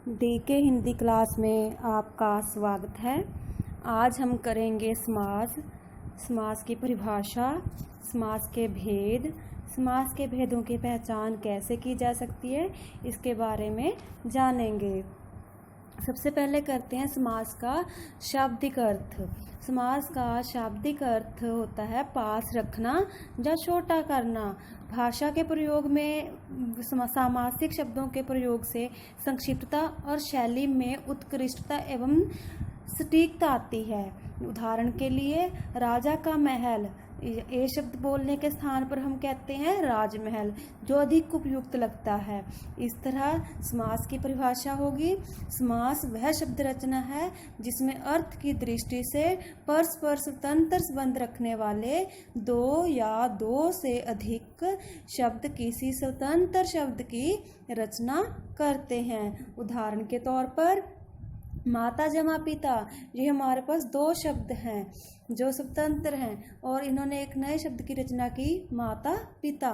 DK Hindi class में आपका स्वागत है। आज हम करेंगे समास की परिभाषा, समास के भेद, समास के भेदों की पहचान कैसे की जा सकती है, इसके बारे में जानेंगे। सबसे पहले करते हैं समास का शाब्दिक अर्थ। समास का शाब्दिक अर्थ होता है पास रखना या छोटा करना। भाषा के प्रयोग में सामासिक शब्दों के प्रयोग से संक्षिप्तता और शैली में उत्कृष्टता एवं सटीकता आती है। उदाहरण के लिए राजा का महल, ये शब्द बोलने के स्थान पर हम कहते हैं राजमहल, जो अधिक उपयुक्त लगता है। इस तरह समास की परिभाषा होगी, समास वह शब्द रचना है जिसमें अर्थ की दृष्टि से परस्पर स्वतंत्र संबंध रखने वाले दो या दो से अधिक शब्द किसी स्वतंत्र शब्द की रचना करते हैं। उदाहरण के तौर पर माता जमा पिता, ये हमारे पास दो शब्द हैं जो स्वतंत्र हैं और इन्होंने एक नए शब्द की रचना की, माता पिता।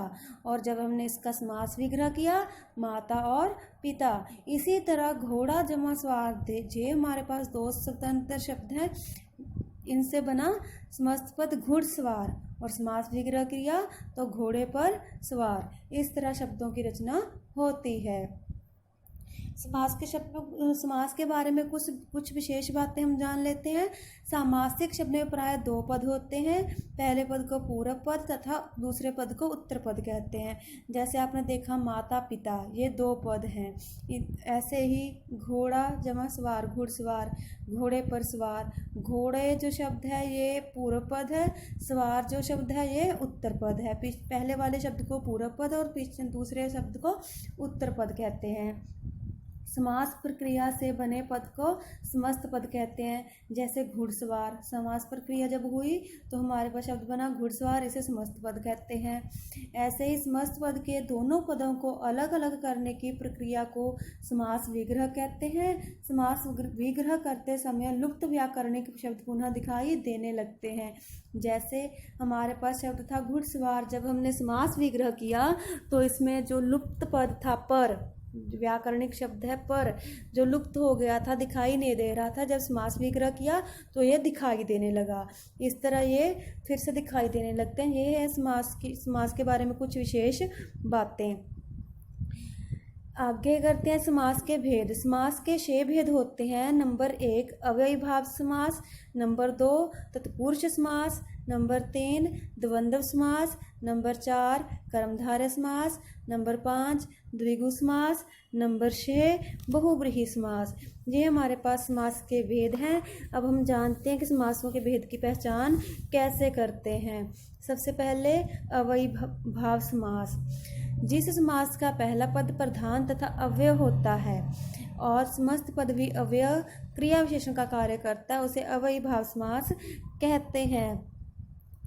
और जब हमने इसका समास विग्रह किया, माता और पिता। इसी तरह घोड़ा जमा सवार, ये हमारे पास दो स्वतंत्र शब्द हैं, इनसे बना समस्त पद घुड़सवार और समास विग्रह किया तो घोड़े पर सवार। इस तरह शब्दों की रचना होती है। समास के बारे में कुछ विशेष बातें हम जान लेते हैं। सामासिक शब्द में प्राय दो पद होते हैं। पहले पद को पूरब पद तथा दूसरे पद को उत्तर पद कहते हैं। जैसे आपने देखा माता पिता, ये दो पद हैं। ऐसे ही घोड़ा जमा सवार, घुड़सवार, घोड़े पर सवार। घोड़े जो शब्द है ये पूरब पद है, सवार जो शब्द है ये उत्तर पद है। पहले वाले शब्द को पूरब पद और दूसरे शब्द को उत्तर पद कहते हैं। समास प्रक्रिया से बने पद को समस्त पद कहते हैं। जैसे घुड़सवार, समास प्रक्रिया जब हुई तो हमारे पास शब्द बना घुड़सवार, इसे समस्त पद कहते हैं। ऐसे ही समस्त पद के दोनों पदों को अलग अलग करने की प्रक्रिया को समास विग्रह कहते हैं। समास विग्रह करते समय लुप्त व्याकरणिक शब्द पुनः दिखाई देने लगते हैं। जैसे हमारे पास शब्द था घुड़सवार, जब हमने समास विग्रह किया तो इसमें जो लुप्त पद था पर, व्याकरणिक शब्द है पर, जो लुप्त हो गया था, दिखाई नहीं दे रहा था, जब समास विग्रह किया तो ये दिखाई देने लगा। इस तरह ये फिर से दिखाई देने लगते हैं। ये है समास के बारे में कुछ विशेष बातें। आगे करते हैं समास के भेद। समास के 6 भेद होते हैं। नंबर 1 अव्ययीभाव समास, नंबर 2 तत्पुरुष समास, नंबर 3 द्वंद्व समास, नंबर 4 कर्मधारय समास, नंबर 5 द्विगु समास, नंबर 6 बहुब्रीहि समास। ये हमारे पास समास के भेद हैं। अब हम जानते हैं कि समासों के भेद की पहचान कैसे करते हैं। सबसे पहले अव्ययीभाव समास। जिस समास का पहला पद प्रधान तथा अव्यय होता है और समस्त पद भी अव्यय क्रिया विशेषण का कार्य करता है, उसे अव्ययीभाव समास कहते हैं।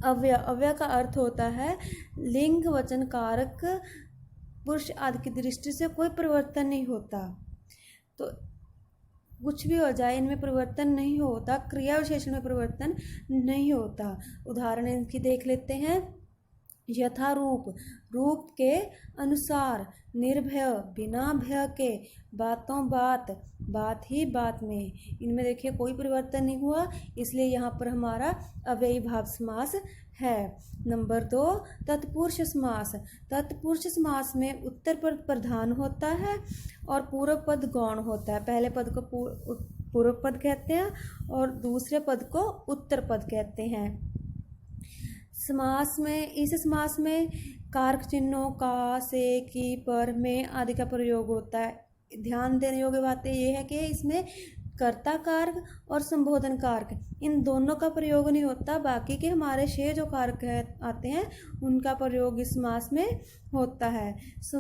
अव्यय का अर्थ होता है लिंग वचन कारक पुरुष आदि की दृष्टि से कोई परिवर्तन नहीं होता। तो कुछ भी हो जाए इनमें परिवर्तन नहीं होता, क्रिया विशेषण में परिवर्तन नहीं होता। उदाहरण इनकी देख लेते हैं। यथा रूप, रूप के अनुसार, निर्भय, बिना भय के, बातों बात, बात ही बात में। इनमें देखिए कोई परिवर्तन नहीं हुआ, इसलिए यहाँ पर हमारा अव्ययीभाव समास है। नंबर 2 तत्पुरुष समास। तत्पुरुष समास में उत्तर पद प्रधान होता है और पूर्व पद गौण होता है। पहले पद को पूर्व पद कहते हैं और दूसरे पद को उत्तर पद कहते हैं। इस समास में कारक चिन्हों का, से, की, पर, में आदि का प्रयोग होता है। ध्यान देने योग्य बात यह है कि इसमें कर्ता कारक और संबोधन कारक, इन दोनों का प्रयोग नहीं होता। बाकी के हमारे 6 जो कारक आते हैं उनका प्रयोग इस समास में होता है।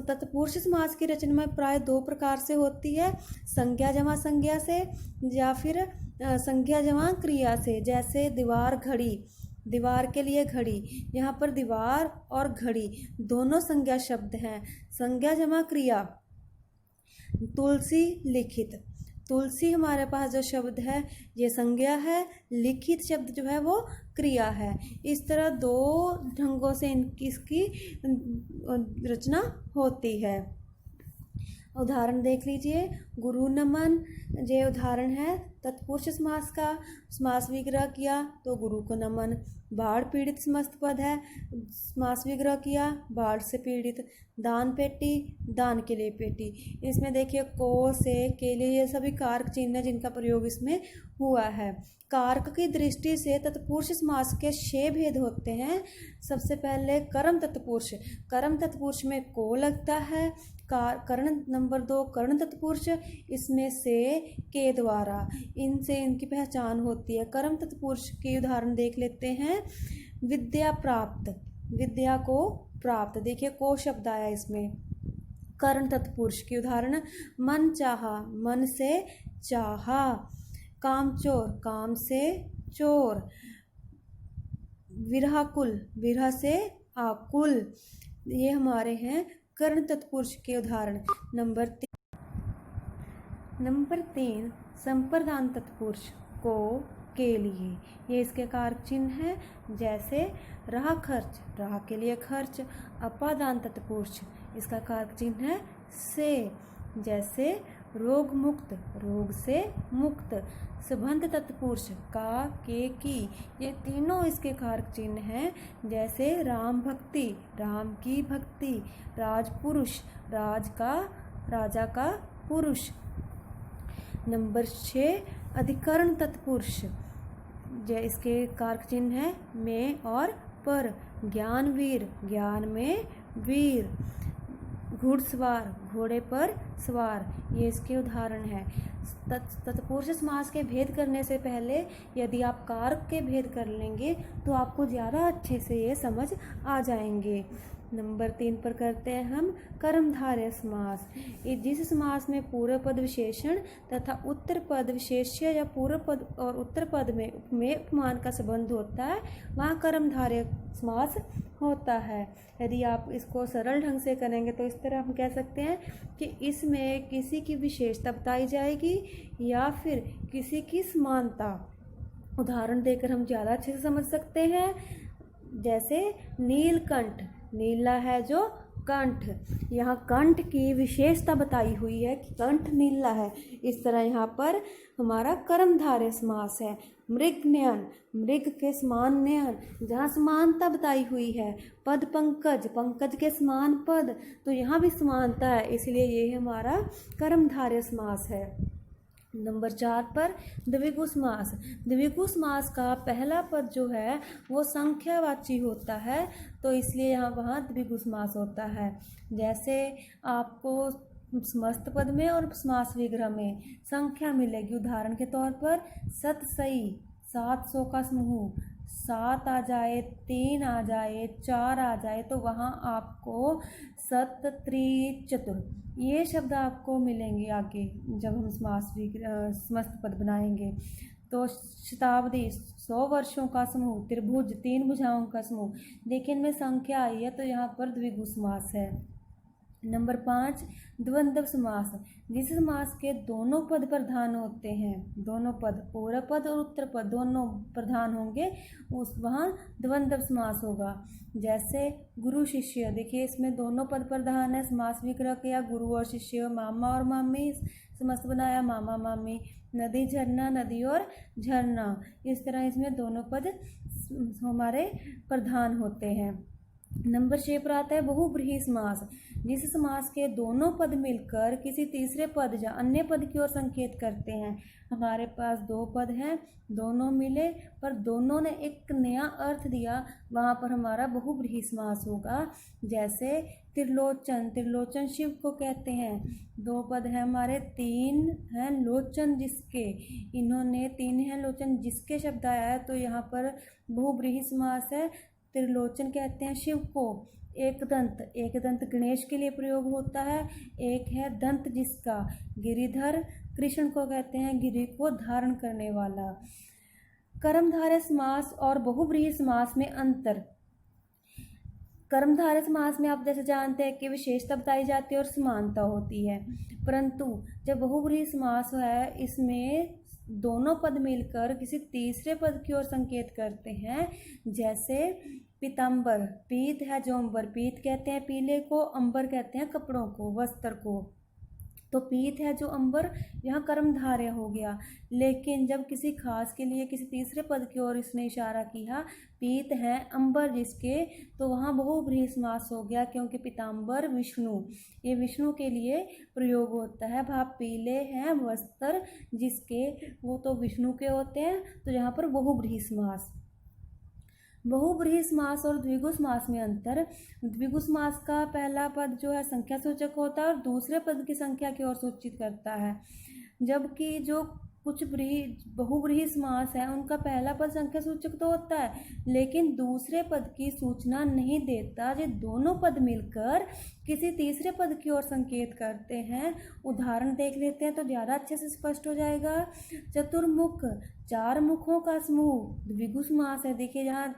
तत्पुरुष समास की रचना में प्राय 2 प्रकार से होती है, संज्ञा जमा संज्ञा से या फिर संज्ञा जमा क्रिया से। जैसे दीवार घड़ी, दीवार के लिए घड़ी, यहाँ पर दीवार और घड़ी दोनों संज्ञा शब्द हैं। संज्ञा जमा क्रिया। तुलसी लिखित, तुलसी हमारे पास जो शब्द है ये संज्ञा है, लिखित शब्द जो है वो क्रिया है। इस तरह 2 ढंगों से इसकी रचना होती है। उदाहरण देख लीजिए। गुरु नमन, ये उदाहरण है तत्पुरुष समास का। समास विग्रह किया तो गुरु को नमन। बाढ़ पीड़ित समस्त पद है, समास विग्रह किया बाढ़ से पीड़ित। दान पेटी, दान के लिए पेटी। इसमें देखिए को, से, के लिए, ये सभी कारक चिन्ह है जिनका प्रयोग इसमें हुआ है। कारक की दृष्टि से तत्पुरुष समास के 6 भेद होते हैं। सबसे पहले कर्म तत्पुरुष। कर्म तत्पुरुष में को लगता है। कर्ण नंबर 2 कर्ण तत्पुरुष, इसमें से के द्वारा, इनसे इनकी पहचान होती है। कर्म तत्पुरुष के उदाहरण देख लेते हैं। विद्या प्राप्त, विद्या को प्राप्त, देखिए को शब्द आया इसमें। कर्ण तत्पुरुष के उदाहरण मन चाहा, मन से चाहा। कामचोर, काम से चोर। विरहाकुल, विरह से आकुल। ये हमारे हैं कर्ण तत्पुरुष के उदाहरण। नंबर 3 संप्रदान तत्पुरुष को, के लिए, ये इसके कारक चिन्ह है। जैसे रहा खर्च, रहा के लिए खर्च। अपादान तत्पुरुष, इसका कारक चिन्ह है से। जैसे रोग मुक्त, रोग से मुक्त। सुबंध तत्पुरुष का, के, की, ये तीनों इसके कारक चिन्ह हैं। जैसे राम भक्ति, राम की भक्ति। राजपुरुष, राज का, राजा का पुरुष। नंबर 6 अधिकरण तत्पुरुष, इसके कारक चिन्ह है में और पर। ज्ञानवीर, ज्ञान में वीर। घुड़सवार, घोड़े पर सवार, ये इसके उदाहरण है। तत्पुरुष समास के भेद करने से पहले यदि आप कारक के भेद कर लेंगे तो आपको ज़्यादा अच्छे से ये समझ आ जाएंगे। नंबर 3 पर करते हैं हम कर्मधारय समास। जिस समास में पूर्व पद विशेषण तथा उत्तर पद विशेष्य या पूर्व पद और उत्तर पद में उपमान का संबंध होता है, वहाँ कर्मधारय समास होता है। यदि आप इसको सरल ढंग से करेंगे तो इस तरह हम कह सकते हैं कि इसमें किसी की विशेषता बताई जाएगी या फिर किसी की समानता। उदाहरण देकर हम ज़्यादा अच्छे से समझ सकते हैं। जैसे नीलकंठ, नीला है जो कंठ, यहाँ कंठ की विशेषता बताई हुई है कि कंठ नीला है। इस तरह यहाँ पर हमारा कर्मधारय समास है। मृगनयन, मृग के समान नयन, जहाँ समानता बताई हुई है। पद पंकज, पंकज के समान पद, तो यहाँ भी समानता है, इसलिए ये हमारा कर्मधारय समास है। नंबर 4 पर द्विगु समास। द्विगु समास का पहला पद जो है वो संख्यावाची होता है, तो इसलिए यहाँ वहाँ द्विगु समास होता है। जैसे आपको समस्त पद में और समास विग्रह में संख्या मिलेगी। उदाहरण के तौर पर सतसई, 700 का समूह, 7 आ जाए, 3 आ जाए, 4 आ जाए, तो वहाँ आपको सत त्रि चतुर ये शब्द आपको मिलेंगे आगे जब हम समस्त पद बनाएंगे। तो शताब्दी, 100 वर्षों का समूह। त्रिभुज, 3 भुजाओं का समूह। देखिए इनमें संख्या आई है तो यहाँ पर द्विगु समास है। नंबर 5 द्वंद्व समास। जिस समास के दोनों पद प्रधान होते हैं, दोनों पद, पूर्व पद और उत्तर पद दोनों प्रधान होंगे, उस वहाँ द्वंद्व समास होगा। जैसे गुरु शिष्य, देखिए इसमें दोनों पद प्रधान है। समास विग्रह किया गुरु और शिष्य। मामा और मामी समस्त बनाया मामा मामी। नदी झरना, नदी और झरना, इस तरह इसमें दोनों पद हमारे प्रधान होते हैं। नंबर 6 पर आता है बहुब्रीहि समास। जिस समास के दोनों पद मिलकर किसी तीसरे पद या अन्य पद की ओर संकेत करते हैं। हमारे पास 2 पद हैं, दोनों मिले पर दोनों ने एक नया अर्थ दिया, वहाँ पर हमारा बहुब्रीहि समास होगा। जैसे त्रिलोचन, त्रिलोचन शिव को कहते हैं। 2 पद हैं हमारे, 3 हैं लोचन जिसके, इन्होंने 3 हैं लोचन जिसके शब्द आया है, तो यहाँ पर बहुब्रीहि समास है। त्रिलोचन कहते हैं शिव को। एक दंत गणेश के लिए प्रयोग होता है। एक है दंत जिसका, गिरिधर कृष्ण को कहते हैं, गिरि को धारण करने वाला। कर्मधारय समास और बहुब्रीहि समास में अंतर। कर्मधारय समास में आप जैसे जानते हैं कि विशेषता बताई जाती है और समानता होती है, परंतु जब बहुब्रीहि समास है इसमें दोनों पद मिलकर किसी तीसरे पद की ओर संकेत करते हैं। जैसे पीताम्बर, पीत है जो अंबर, पीत कहते हैं पीले को, अंबर कहते हैं कपड़ों को, वस्त्र को। तो पीत है जो अंबर, यहाँ कर्मधारय हो गया। लेकिन जब किसी खास के लिए किसी तीसरे पद की ओर इसने इशारा किया, पीत है अंबर जिसके, तो वहाँ बहुब्रीहि समास हो गया, क्योंकि पीताम्बर विष्णु, ये विष्णु के लिए प्रयोग होता है। भाव पीले हैं वस्त्र जिसके, वो तो विष्णु के होते हैं, तो यहाँ पर बहुब्रीहि समास। बहुब्रीहि समास और द्विगु समास में अंतर। द्विगु समास का पहला पद जो है संख्या सूचक होता है और दूसरे पद की संख्या की ओर सूचित करता है, जबकि जो कुछ बहुब्रीहि समास है उनका पहला पद संख्या सूचक तो होता है, लेकिन दूसरे पद की सूचना नहीं देता। ये दोनों पद मिलकर किसी तीसरे पद की ओर संकेत करते हैं। उदाहरण देख लेते हैं तो ज़्यादा अच्छे से स्पष्ट हो जाएगा। चतुर्मुख, चार मुखों का समूह, द्विगु समास है। देखिए यहाँ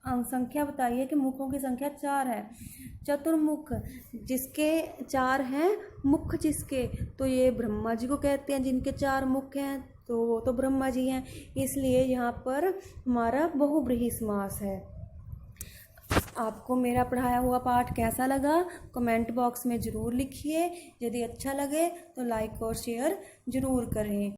संख्या बताइए कि मुखों की संख्या 4 है। चतुर्मुख जिसके 4 हैं, मुख जिसके, तो ये ब्रह्मा जी को कहते हैं जिनके 4 मुख हैं, तो वो तो ब्रह्मा जी हैं, इसलिए यहाँ पर हमारा बहुब्रीहि समास है। आपको मेरा पढ़ाया हुआ पाठ कैसा लगा कमेंट बॉक्स में ज़रूर लिखिए। यदि अच्छा लगे तो लाइक और शेयर ज़रूर करें।